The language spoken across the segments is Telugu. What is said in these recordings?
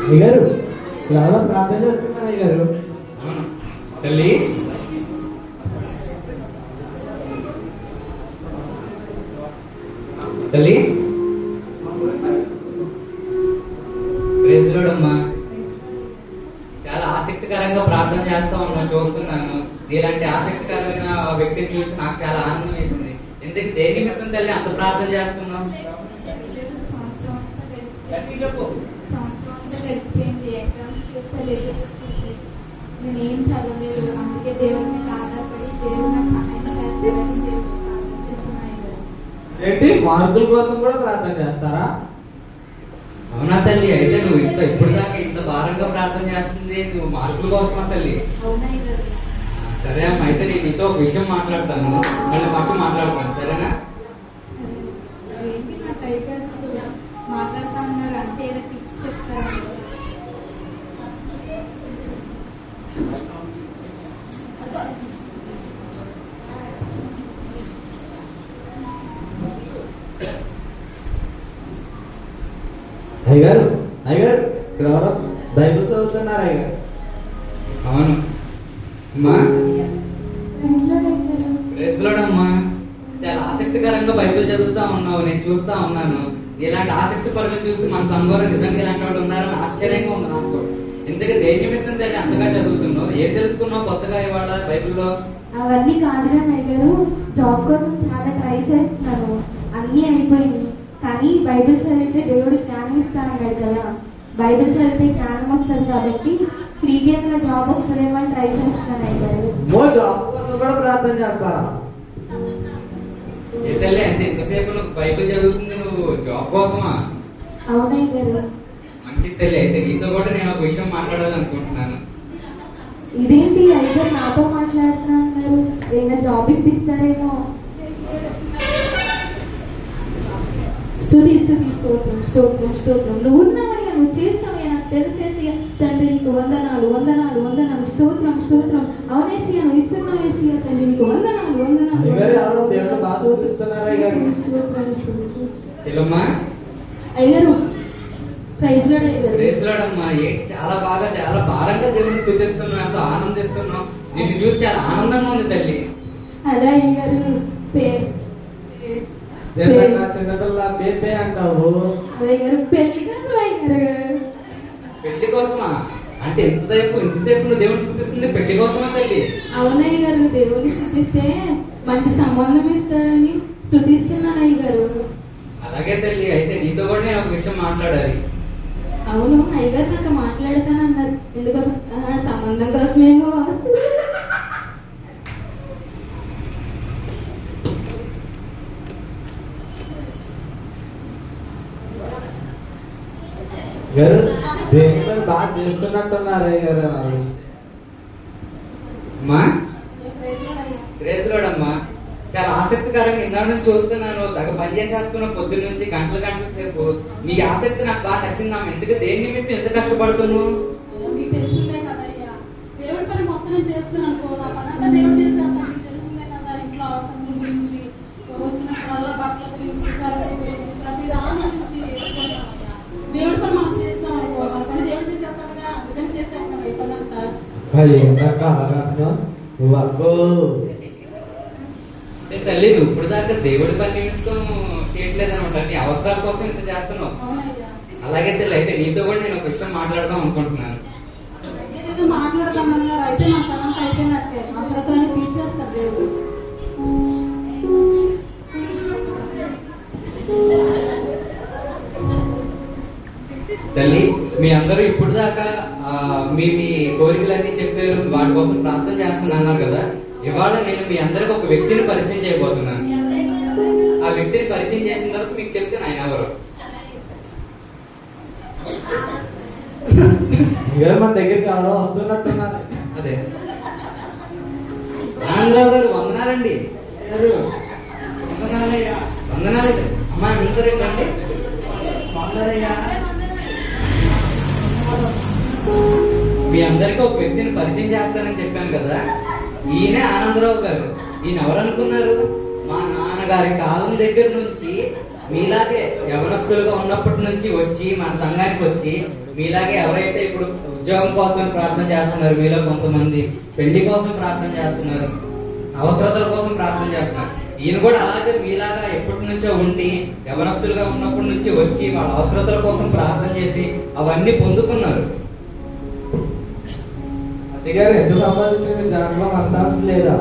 అయ్యారు చాలా ప్రార్థన చేస్తున్నారు అయ్యారు. తల్లి తల్లి ప్రైజ్ లార్డ్ అమ్మా. చాలా ఆసక్తికరంగా ప్రార్థన చేస్తా ఉన్నాను, చూస్తున్నాను. ఇలాంటి ఆసక్తికరమైన వ్యక్తిని చూసి నాకు చాలా ఆనందం వేసింది. ఎందుకు దేని నిమిత్తం తల్లి అంత ప్రార్థన చేస్తున్నాం? చెప్పు. నేనేం చదవలేదు, అందుకే దేవుడి మీద ఆధారపడి దేవుడు నాకు సహాయం చేస్తాడని దేవుడు ప్రార్థిస్తున్నాను. ఏంటి మార్కుల కోసం కూడా ప్రార్థన చేస్తారా? అవునా తల్లి? అయితే నువ్వు ఇప్పుడు దాకా ఇంత భారంగా ప్రార్థన చేస్తుంది నువ్వు మార్కుల కోసమా తల్లి? అవునాయి గారు. సరే అమ్మ, అయితే నేను నీతో ఒక విషయం మాట్లాడతాను, మళ్ళీ మంచి మాట్లాడతాను, సరేనా? ఏంటి నా టైగర్ మాట్లాడుతా ఉన్నారు, అంటే ఏదో టిప్స్ చెప్తారా? అయ్యారు అయ్యారు ఎవరో బైబిల్ చదువుతున్నారు అయ్యారు. అవును అమ్మా. ప్రైజ్ లార్డ్ అమ్మా. చాలా ఆసక్తికరంగా బైబిల్ చదువుతా ఉన్నావు, నేను చూస్తా ఉన్నాను. ఇలాంటి ఆసక్తి పరులను చూసి మన సంఘంలో నిజంగా ఇలాంటి వాళ్ళు ఉన్నారని ఆశ్చర్యంగా ఉంది నాకు కూడా. ఎందుకంటే దేని నిమిత్తం తెలియదు అంతగా చదువుతున్నావు? ఏం తెలుసుకున్నావు కొత్తగా ఇవాళ బైబిల్లో? అవన్నీ కాదుగా గారు, జాబ్ కోసం చాలా ట్రై చేస్తున్నాను, అన్నీ అయిపోయింది. కానీ బైబిల్ చదివితే దేవుడు జ్ఞానం ఇస్తానన్నాడు కదా, బైబిల్ చదివితే జ్ఞానం వస్తుంది కాబట్టి ఫ్రీగా ఏమైనా జాబ్ వస్తుందేమో అని ట్రై చేస్తున్నాను అయ్యారు. జాబ్ కోసం కూడా ప్రార్థన చేస్తారా? ఏ తల్లి, అంటే ఎంతసేపు నువ్వు బైబిల్ చదువుతుంది నువ్వు జాబ్ కోసమా? అవునయ్య గారు. మంచి తల్లి, అయితే నీతో కూడా నేను ఒక విషయం మాట్లాడాలనుకుంటున్నాను. ఇదేంటి అయితే నాతో మాట్లాడుతున్నా అన్నారు, ఏమైనా జాబ్ ఇప్పిస్తారేమో. స్తుతి స్తుతి స్తోత్రం స్తోత్రం స్తోత్రం. నువ్వు ఉన్నావయ్యా, నువ్వు చేస్తావయ్యా, నాకు తెలిసేసి తండ్రి నీకు వందనాలు వందనాలు వందనాలు, స్తోత్రం స్తోత్రం. అవునేసియా, నువ్వు ఇస్తున్నావు ఏసియా, తండ్రి నీకు వందనాలు వందనాలు. చెల్లమ్మా, అయ్యారు ప్రైజ్ లార్డ్ అయ్యారు. ప్రైజ్ లార్డ్ అమ్మా. ఏంటి చాలా బాగా చాలా భారంగా దేవుని స్తుతిస్తున్నావు, ఎంతో ఆనందిస్తున్నావు. నిన్ను చూసి చాలా ఆనందంగా ఉంది తల్లి. అదే అయ్యారు చిన్నపిల్ల పేపే అంటావు. అదే గారు పెళ్లి కోసం అయ్యారు. పెళ్లి కోసమా? అంటే ఇంతసేపు నువ్వు దేవుని స్తుతిస్తుంది పెళ్లి కోసమా తల్లి? అవునయ్య గారు, దేవుని స్తుతిస్తే మంచి సంబంధం ఇస్తారని స్తుతిస్తున్నాను అయ్య గారు. అలాగే తల్లి, అయితే నీతో కూడా నేను ఒక విషయం మాట్లాడాలి. అవును అయ్యగారు నాతో మాట్లాడతానన్నారు. ఎందుకోసం? సంబంధం కోసమేమో. గారు దేవుడు బాగా చేస్తున్నట్టున్నారు అయ్యారు. అమ్మా, ప్రైజ్ లార్డ్ అమ్మా. చాలా ఆసక్తికరంగా ఇందా నుంచి చూస్తున్నాను, తగ్గ పని చేసేస్తున్నావు పొద్దున్న నుంచి గంటల గంటల సేపు. నీ ఆసక్తి నాకు బాగా నచ్చిందమ్మా. ఎందుకు దేని నిమిత్తం ఎంత కష్టపడుతున్నావు? మీకు తెలిసిందే కదయ్యా, దేవుడి పని మొత్తం నేను చేస్తున్నాను అనుకో, నా పని అంతా దేవుడు చేస్తాను. మీకు తెలిసిందే కదా, ఇంట్లో అవసరం గురించి, వచ్చిన వాళ్ళ బట్టల గురించి, సరుకుల గురించి, ప్రతి దాని గురించి వేసుకుంటామయ్యా. దేవుడి పని మనం చేస్తాం అనుకో, మన పని దేవుడు చేసేస్తాడు కదా, అందుకని చేస్తాం కదా ఈ పని అంతా. నువ్వు అక్కో తల్లి, నువ్వు ఇప్పుడు దాకా దేవుడి పని నిమిత్తం చేయట్లేదు అనమాట, నీ అవసరాల కోసం ఇంత చేస్తున్నావు. అవునయ్యా. అలాగే తల్లి, అయితే నీతో కూడా నేను ఒక విషయం మాట్లాడదాం అనుకుంటున్నాను. ఏదైతే మాట్లాడతామన్నారు, అయితే మా పని అంతా అయిపోయినట్టే, అవసరతలన్నీ తీర్చేస్తారు దేవుడు. తల్లి, మీ అందరూ ఇప్పుడు దాకా మీ కోరికలన్నీ చెప్పారు, వాటి కోసం ప్రార్థన చేస్తున్నారు కదా. ఇవాళ నేను మీ అందరికి ఒక వ్యక్తిని పరిచయం చేయబోతున్నాను. ఆ వ్యక్తిని పరిచయం చేసిన తర్వాత మీకు చెప్తే ఆయన ఎవరు. మన దగ్గరికి ఎవరో వస్తున్నట్టున్నారు. అదే ఆనందరావు గారు, వందనాలండి. వందనాలు అమ్మా, అందరూ రండి. మీ అందరికీ ఒక వ్యక్తిని పరిచయం చేస్తానని చెప్పాను కదా, ఈయనే ఆనందరావు గారు. ఈయన ఎవరు అనుకున్నారు? మా నాన్నగారి కాలం దగ్గర నుంచి మీలాగే యవనస్తులుగా ఉన్నప్పటి నుంచి వచ్చి మన సంఘానికి వచ్చి మీలాగే ఎవరైతే ఇప్పుడు ఉద్యోగం కోసం ప్రార్థన చేస్తున్నారు, మీలో కొంతమంది పెళ్లి కోసం ప్రార్థన చేస్తున్నారు, అవసరతల కోసం ప్రార్థన చేస్తున్నారు. ఈయన కూడా అలాగే మీలాగా ఎప్పటి నుంచో ఉండి యవనస్తులుగా ఉన్నప్పటి నుంచి వచ్చి వాళ్ళ అవసరతల కోసం ప్రార్థన చేసి అవన్నీ పొందుకున్నారు. అతిగారు ఎంత సంపాదించింది, దాంట్లో మన ఛాన్స్ లేదా?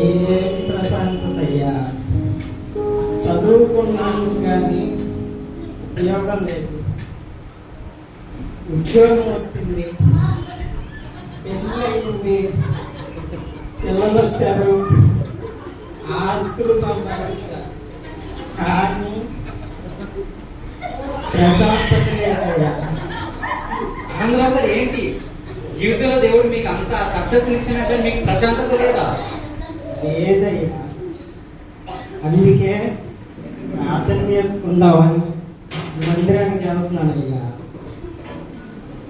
ఏ ప్రశాంతత అయ్యా, చదువుకున్నాను కానీ ఉపయోగం లేదు. ఉద్యోగం వచ్చింది, పెళ్ళయింది, పిల్లలు వచ్చారు, ఆస్తులు సంపాదించారు, కానీ ప్రశాంతత లేదయ్యా. ఆనందరావు గారు, ఏంటి జీవితంలో దేవుడు మీకు అంత సక్సెస్ ఇచ్చినట్టు మీకు ప్రశాంతత లేదా? లేదయ్యా, అందుకే ప్రార్థన చేసుకుందామని మందిరానికి వెళ్తున్నానయ్యా.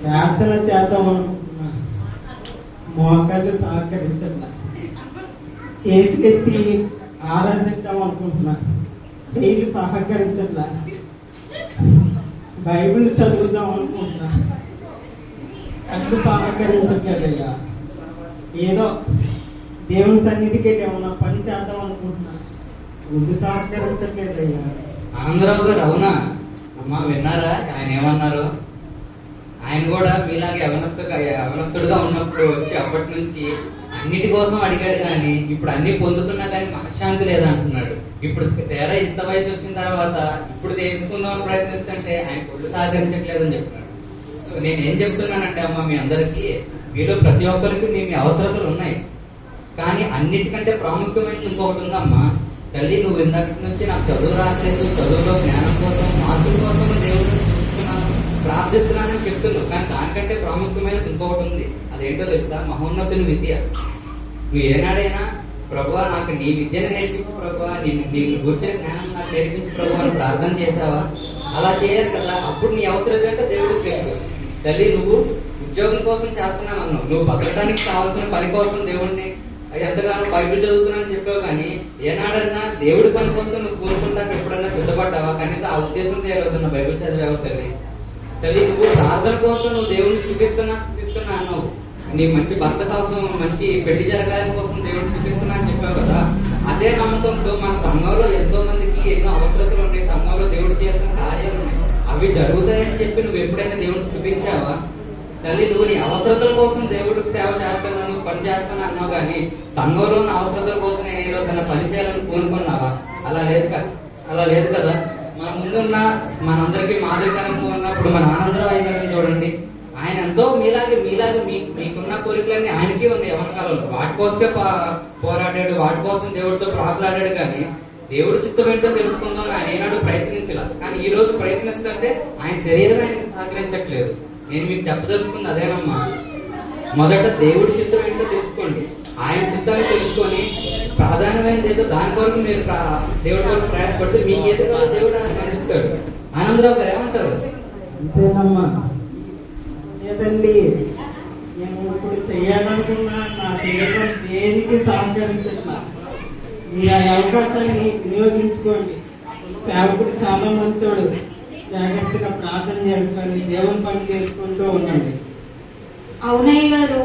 ప్రార్థన చేద్దాం అనుకుంటున్నా, మోకాళ్ళు సహకరించట్లా. చేతులెత్తి ఆరాధిద్దాం అనుకుంటున్నా, చేతులు సహకరించట్లా. బైబిల్ చదువుదాం అనుకుంటున్నా, కళ్ళు సహకరించట్లేదయ్యా. ఏదో దేవుని సన్నిధికి వెళ్ళి ఏమన్నా పని చేద్దాం అనుకుంటున్నా, ముందు సహకరించట్లేదయ్యా. ఆనందరావు గారు, అవునా అమ్మా? విన్నారా ఆయన ఏమన్నారు? ఆయన కూడా మీలాగే యవనస్తుడుగా ఉన్నప్పుడు వచ్చి అప్పటి నుంచి అన్నిటి కోసం అడిగాడు, కానీ ఇప్పుడు అన్ని పొందుతున్నా కానీ మనశ్శాంతి లేదంటున్నాడు. ఇప్పుడు తీరా ఇంత వయసు వచ్చిన తర్వాత ఇప్పుడు తెలుసుకుందామని ప్రయత్నిస్తుంటే ఆయన పొద్దు సహకరించట్లేదని చెప్తున్నాడు. నేనేం చెప్తున్నానంటే అమ్మా, మీ అందరికీ మీలో ప్రతి ఒక్కరికి మీ అవసరతలు ఉన్నాయి, కానీ అన్నిటికంటే ప్రాముఖ్యమైనది ఇంకొకటి ఉందమ్మా. తల్లి, నువ్వు ఇందాక నుంచి నాకు చదువు రావట్లేదు, చదువులో జ్ఞానం కోసం మార్కుల కోసం దేవుడిని చూస్తున్నాను, ప్రార్థిస్తున్నానని చెప్తున్నావు, కానీ దానికంటే ప్రాముఖ్యమైనది ఇంకొకటి ఉంది. అదేంటో తెలుసా? మహోన్నతుని విద్య. నువ్వు ఏనాడైనా ప్రభువా నాకు నీ విద్యను నేర్పించు ప్రభువా, నీకు గురించిన జ్ఞానం నాకు నేర్పించు ప్రభువా అని ప్రార్థన చేసావా? అలా చేయరు కదా. అప్పుడు నీ అవసరం ఏంటో దేవుడికి తెలుసు. తల్లి, నువ్వు ఉద్యోగం కోసం చేస్తున్నాను అన్నావు, నువ్వు బతకడానికి కావాల్సిన పని కోసం దేవుడిని ఎంతగానో బైబిల్ చదువుతున్నాను చెప్పావు, కానీ ఏనాడన్నా దేవుడి పని కోసం నువ్వు కోరుకుంటాక ఎప్పుడన్నా సిద్ధపడ్డావా? కనీసం ఆ ఉద్దేశంతో ఏదవుతున్నా బైబిల్ చదివావు తల్లి. తల్లి, నువ్వు ప్రార్థన కోసం నువ్వు దేవుడిని చూపిస్తున్నా అన్నావు, నీ మంచి భర్త కోసం, మంచి పెళ్లి జరగాలని కోసం దేవుడిని చూపిస్తున్నా అని చెప్పావు కదా. అదే నమ్మకంతో మన సంఘంలో ఎంతో మందికి ఎన్నో అవసరతలు ఉన్నాయి, సంఘంలో దేవుడు చేసిన కార్యాలు ఉన్నాయి, అవి జరుగుతాయని చెప్పి నువ్వు ఎప్పుడైనా దేవుడిని చూపించావా? తల్లి, నువ్వు నీ అవసరతల కోసం దేవుడికి సేవ చేస్తున్నాను, పని చేస్తాను అన్నావు, కానీ సంఘంలో ఉన్న అవసరతల కోసం నేను ఈ రోజున పని చేయాలని కోరుకున్నావా? అలా లేదు కదా. మన ముందున్న మనందరికీ మాదిరికరంగా ఉన్నప్పుడు మన ఆనందరావు అయ్య గారిని చూడండి. ఆయన ఎంతో మీలాగే మీకున్న కోరికలన్నీ ఆయనకి ఉన్నాయి యవన కాలంలో. వాటి కోసమే పోరాడాడు, వాటి కోసం దేవుడితో ప్రాకులాడాడు, కానీ దేవుడి చిత్తం ఏంటో తెలుసుకుందాం ఆయన ఏనాడు ప్రయత్నించలా. కానీ ఈ రోజు ప్రయత్నిస్తుంటే ఆయన శరీరం ఆయనకి సహకరించట్లేదు. నేను మీకు చెప్పదలుచుకుంది అదేనమ్మా. మొదట దేవుడి చిత్తం ఏంటో తెలుసుకోండి, ఆయన చిత్తాన్ని తెలుసుకొని ప్రాధాన్యమైనది ఏదో దాని కొరకు మీరు దేవుడి కొరకు ప్రయాసపడితే మీకు ఏదో దేవుడు అందిస్తాడు. ఆనందరావు గారు ఏమంటారు? అంతేనమ్మా. తల్లి, నేను ఇప్పుడు చేయాలనుకున్నా నా జీవితం దేనికి సహకరించట్లా. మీరు ఆ అవకాశాన్ని వినియోగించుకోండి. సేవకుడు చాలా మంచోడు, జాగ్రత్తగా ప్రార్థన చేసుకొని దేవుని పని చేసుకుంటూ ఉండండి. అవునయ్య గారు,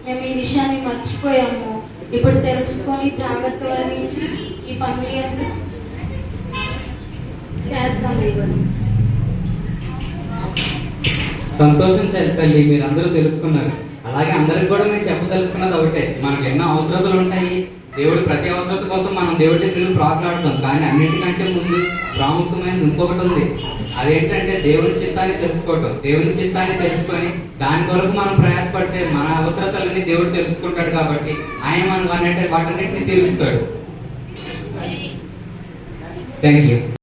మేము ఈ విషయాన్ని మర్చిపోయాము. ఇప్పుడు తెలుసుకొని జాగ్రత్త వహించి ఈ పనులు చేస్తాం. సంతోషించాలి తల్లి, మీరు అందరూ తెలుసుకున్నారు. అలాగే అందరికి కూడా నేను చెప్పదలుచుకున్నది ఒకటే, మనకు ఎన్నో అవసరతలు ఉంటాయి. దేవుడి ప్రతి అవసరత కోసం మనం దేవుడి దగ్గర ప్రాకులాడతాం, కానీ అన్నిటికంటే ముందు ప్రాముఖ్యమైనది ఇంకొకటి ఉంది. అదేంటంటే దేవుని చిత్తాన్ని తెలుసుకోవటం. దేవుని చిత్తాన్ని తెలుసుకొని దాని కొరకు మనం ప్రయాసపడితే మన అవసరతలన్నీ దేవుడు తెలుసుకుంటాడు, కాబట్టి ఆయన మనం వాటన్నిటిని తీరుస్తాడు. Thank you.